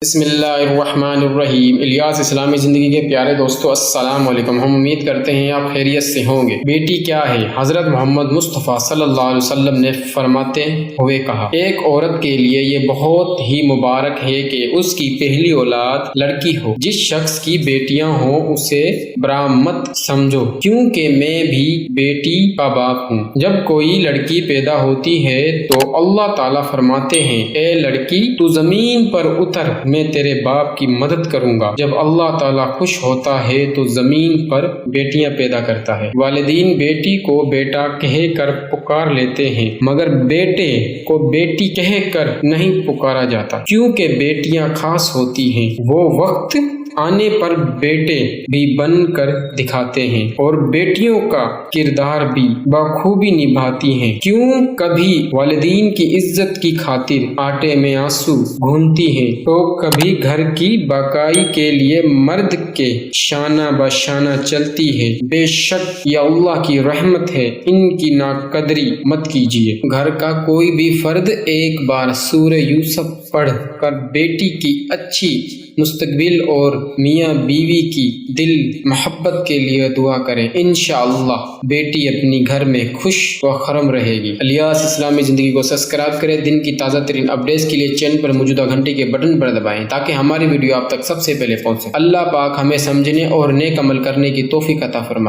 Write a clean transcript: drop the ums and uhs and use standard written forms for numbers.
بسم اللہ الرحمن الرحیم۔ الیاس اسلامی زندگی کے پیارے دوستو، السلام علیکم۔ ہم امید کرتے ہیں آپ خیریت سے ہوں گے۔ بیٹی کیا ہے؟ حضرت محمد مصطفیٰ صلی اللہ علیہ وسلم نے فرماتے ہوئے کہا، ایک عورت کے لیے یہ بہت ہی مبارک ہے کہ اس کی پہلی اولاد لڑکی ہو۔ جس شخص کی بیٹیاں ہوں اسے برامت سمجھو، کیونکہ میں بھی بیٹی کا باپ ہوں۔ جب کوئی لڑکی پیدا ہوتی ہے تو اللہ تعالیٰ فرماتے ہیں، اے لڑکی تو زمین پر اتر، میں تیرے باپ کی مدد کروں گا۔ جب اللہ تعالیٰ خوش ہوتا ہے تو زمین پر بیٹیاں پیدا کرتا ہے۔ والدین بیٹی کو بیٹا کہہ کر پکار لیتے ہیں، مگر بیٹے کو بیٹی کہہ کر نہیں پکارا جاتا، کیونکہ بیٹیاں خاص ہوتی ہیں۔ وہ وقت آنے پر بیٹے بھی بن کر دکھاتے ہیں اور بیٹیوں کا کردار بھی بخوبی نبھاتی ہیں۔ کیوں کبھی والدین کی عزت کی خاطر آٹے میں آنسو گھونتی ہیں تو کبھی گھر کی بقائی کے لیے مرد کے شانہ بشانہ چلتی ہے۔ بے شک یہ اللہ کی رحمت ہے، ان کی ناقدری مت کیجیے۔ گھر کا کوئی بھی فرد ایک بار سورہ یوسف پڑھ کر بیٹی کی اچھی مستقبل اور میاں بیوی کی دل محبت کے لیے دعا کریں، انشاءاللہ بیٹی اپنی گھر میں خوش و خرم رہے گی۔ الیاس اسلامی زندگی کو سبسکرائب کریں۔ دن کی تازہ ترین اپڈیٹس کے لیے چینل پر موجودہ گھنٹی کے بٹن پر دبائیں تاکہ ہماری ویڈیو آپ تک سب سے پہلے پہنچے۔ اللہ پاک ہمیں سمجھنے اور نیک عمل کرنے کی توفیق عطا فرمائے۔